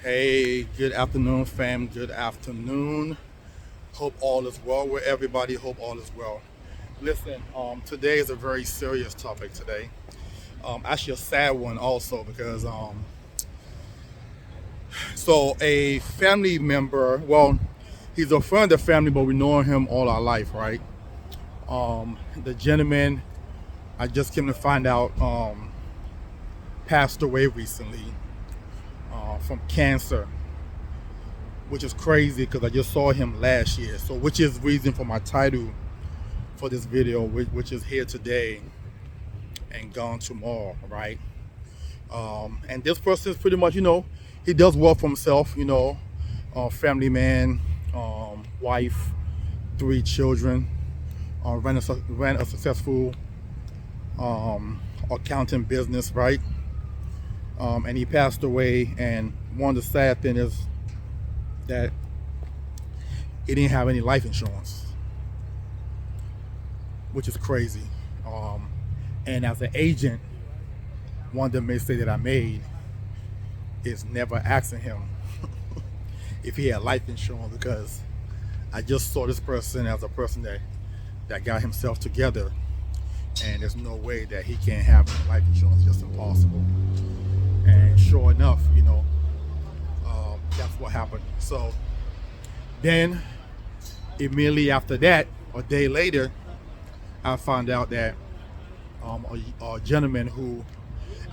Hey, good afternoon, fam. Good afternoon. Hope all is well with everybody. Hope all is well. Listen, today is a very serious topic today. Actually, a sad one also because so a family member. Well, he's a friend of the family, but we know him all our life, right? The gentleman I just came to find out passed away recently from cancer, which is crazy because I just saw him last year. So, which is reason for my title for this video, which is here today and gone tomorrow, right? And this person is pretty much, he does well for himself, family man, wife, 3 children, ran a successful accounting business, right? And he passed away. And one of the sad things is that he didn't have any life insurance, which is crazy. And as an agent, one of the mistakes that I made is never asking him if he had life insurance, because I just saw this person as a person that got himself together, and there's no way that he can't have life insurance. It's just impossible. And sure enough, that's what happened. So then immediately after that, a day later, I found out that a gentleman who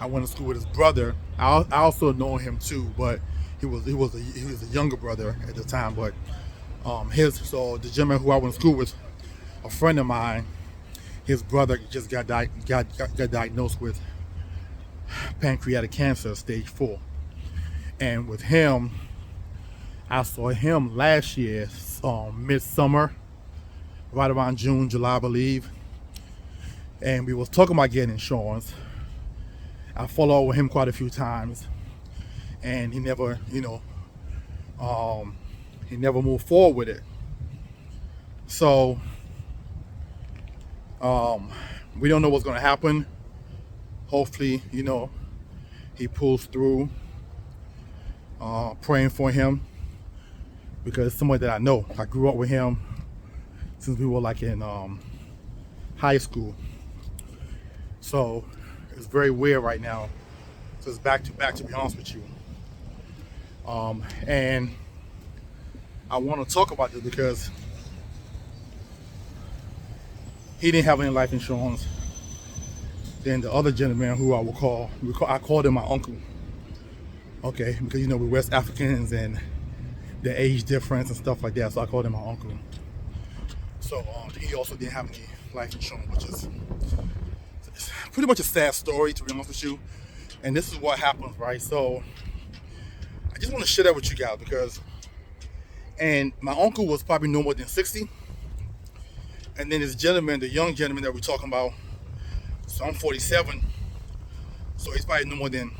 I went to school with, his brother. I also know him too, but he was a younger brother at the time. But the gentleman who I went to school with, a friend of mine, his brother just got diagnosed with pancreatic cancer, stage 4. And with him, I saw him last year, midsummer, right around June, July, I believe. And we was talking about getting insurance. I followed with him quite a few times, and he never, he never moved forward with it. So, we don't know what's going to happen. Hopefully, he pulls through. Praying for him, because it's somebody that I know. I grew up with him since we were like in high school. So it's very weird right now. So it's back to back, to be honest with you. And I want to talk about this because he didn't have any life insurance. Then the other gentleman, who I called him my uncle. Okay, because we're West Africans and the age difference and stuff like that. So I called him my uncle. So he also didn't have any life insurance, which is pretty much a sad story, to be honest with you. And this is what happens, right? So I just want to share that with you guys and my uncle was probably no more than 60. And then this gentleman, the young gentleman that we're talking about, so I'm 47. So he's probably no more than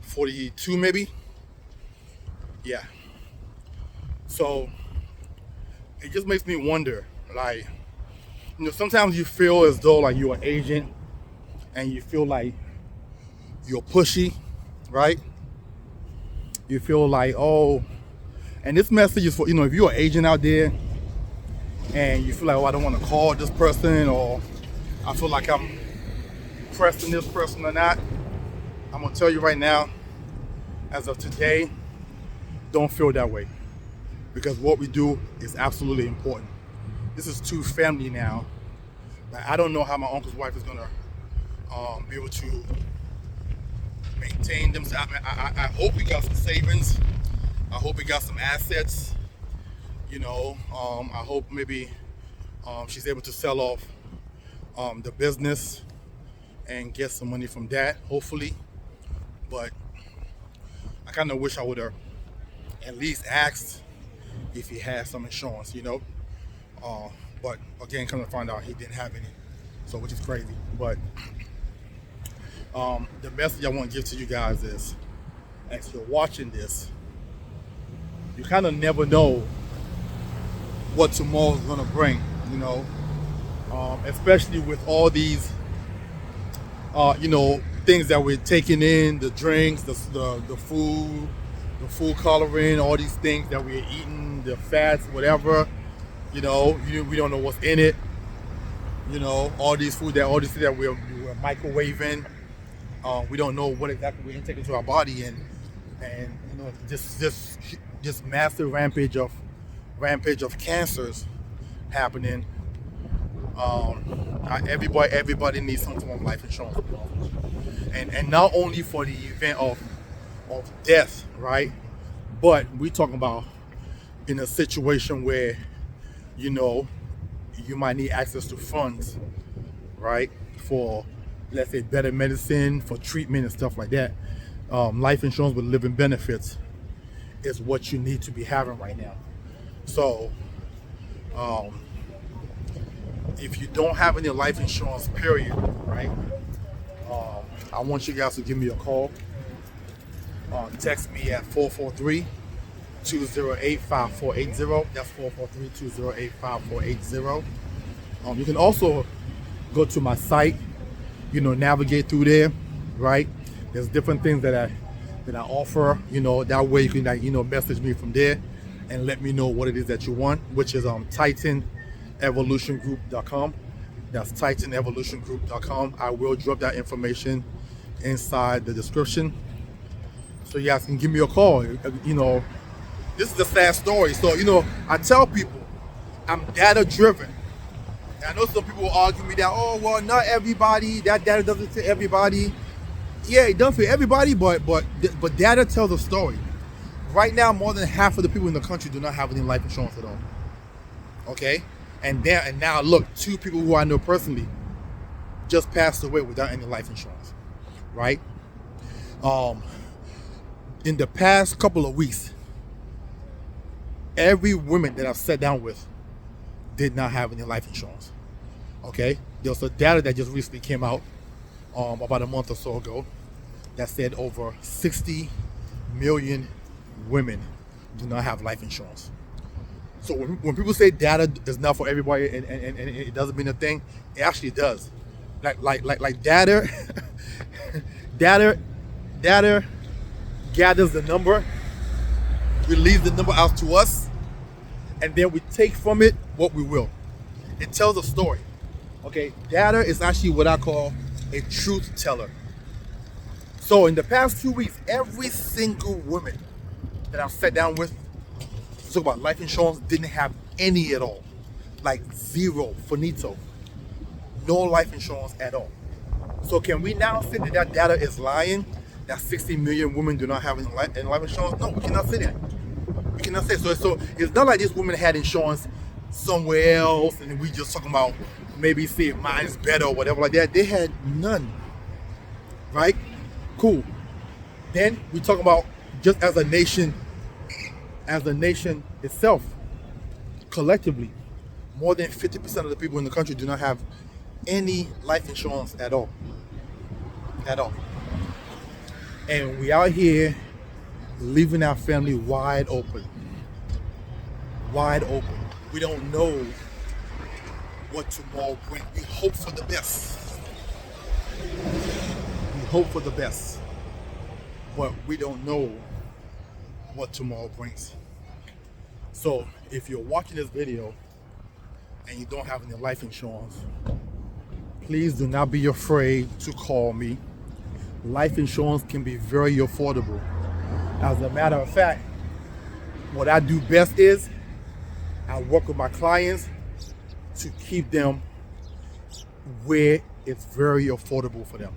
42 maybe. Yeah. So it just makes me wonder, like, sometimes you feel as though like you're an agent and you feel like you're pushy, right? You feel like, and this message is for, if you're an agent out there and you feel like, I don't want to call this person, or I feel like I'm pressing this person or not. I'm going to tell you right now, as of today, don't feel that way, because what we do is absolutely important. This is two family now. Like, I don't know how my uncle's wife is gonna be able to maintain them. I hope he got some savings. I hope he got some assets. I hope maybe she's able to sell off the business and get some money from that, hopefully. But I kind of wish I would have at least asked if he had some insurance, but again, come to find out, he didn't have any, so, which is crazy. But the message I want to give to you guys is, as you're watching this, you kind of never know what tomorrow's gonna bring, especially with all these things that we're taking in, the drinks, the food, the food coloring, all these things that we're eating, the fats, whatever. We don't know what's in it. All these things that we're microwaving. We don't know what exactly we're intaking into our body, and this massive rampage of cancers happening. Everybody needs some form of life insurance, and not only for the event of death, right? But we talking about in a situation where you might need access to funds, right? For, let's say, better medicine, for treatment and stuff like that. Life insurance with living benefits is what you need to be having right now. So, if you don't have any life insurance, period, right? I want you guys to give me a call. Text me at 443-208-5480. That's 443-208-5480. You can also go to my site, navigate through there, right? There's different things that I offer, that way you can message me from there and let me know what it is that you want, which is TitanEvolutionGroup.com. That's TitanEvolutionGroup.com. I will drop that information inside the description, so you guys can give me a call. This is a sad story. So, I tell people I'm data driven. And I know some people will argue me that, oh, well, not everybody, that data doesn't fit everybody. Yeah, it doesn't fit everybody, but data tells a story. Right now, more than half of the people in the country do not have any life insurance at all. Okay? And now look, 2 people who I know personally just passed away without any life insurance. Right? In the past couple of weeks, every woman that I've sat down with did not have any life insurance. Okay? There's a data that just recently came out about a month or so ago that said over 60 million women do not have life insurance. So when people say data is not for everybody and it doesn't mean a thing, it actually does. Like data data gathers the number, release the number out to us, and then we take from it what we will. It tells a story. Okay, data is actually what I call a truth teller. So in the past 2 weeks, every single woman that I've sat down with to talk about life insurance didn't have any at all. Like zero, finito. No life insurance at all. So can we now say that data is lying? That 60 million women do not have any life insurance? No, we cannot say that. We cannot say so. It's not like this woman had insurance somewhere else and we just talking about maybe say mine's better or whatever like that. They had none. Right? Cool. Then we talk about just as a nation itself, collectively, more than 50% of the people in the country do not have any life insurance at all. At all. And we out here leaving our family wide open. Wide open. We don't know what tomorrow brings. We hope for the best. We hope for the best. But we don't know what tomorrow brings. So if you're watching this video and you don't have any life insurance, please do not be afraid to call me. Life insurance can be very affordable. As a matter of fact, what I do best is I work with my clients to keep them where it's very affordable for them.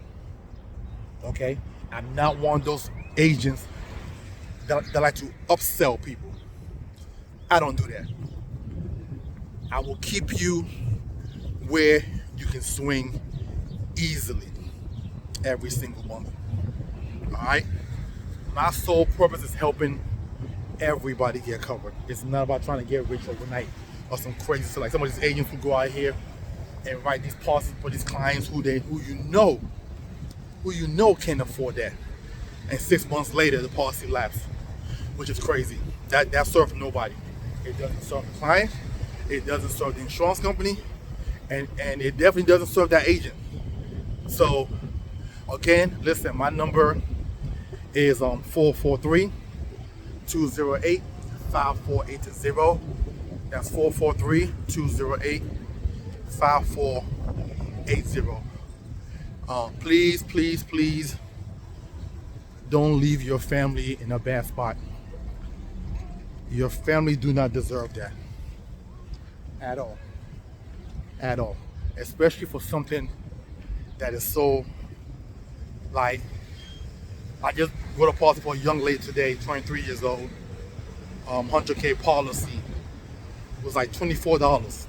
Okay? I'm not one of those agents that like to upsell people. I don't do that. I will keep you where you can swing easily every single month. All right? My sole purpose is helping everybody get covered. It's not about trying to get rich overnight or some crazy stuff. Like some of these agents who go out here and write these policies for these clients who you know can't afford that. And 6 months later, the policy lapses, which is crazy. That serves nobody. It doesn't serve the client. It doesn't serve the insurance company. And it definitely doesn't serve that agent. So Again, listen, my number is 443-208-5480. That's 443-208-5480. Please, please, please don't leave your family in a bad spot. Your family do not deserve that at all. At all. Especially for something that is so, like, I just wrote a policy for a young lady today, 23 years old. 100K policy was like $24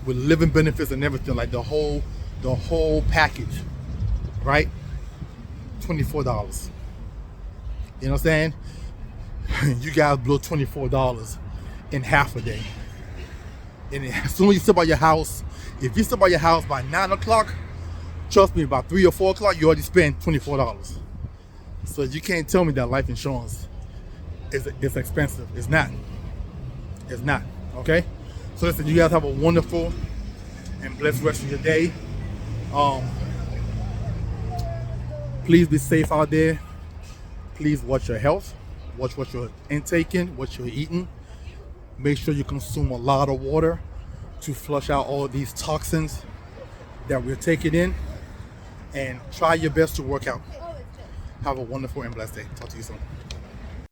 with living benefits and everything, like the whole package, right? $24. You know what I'm saying? You guys blow $24 in half a day. And as soon as you step out your house, if you step out your house by 9 o'clock, trust me, about 3 or 4 o'clock, you already spent $24. So you can't tell me that life insurance is expensive. It's not. It's not. Okay? So listen, you guys have a wonderful and blessed rest of your day. Please be safe out there. Please watch your health. Watch what you're intaking, what you're eating. Make sure you consume a lot of water to flush out all these toxins that we're taking in. And try your best to work out. Have a wonderful and blessed day. Talk to you soon.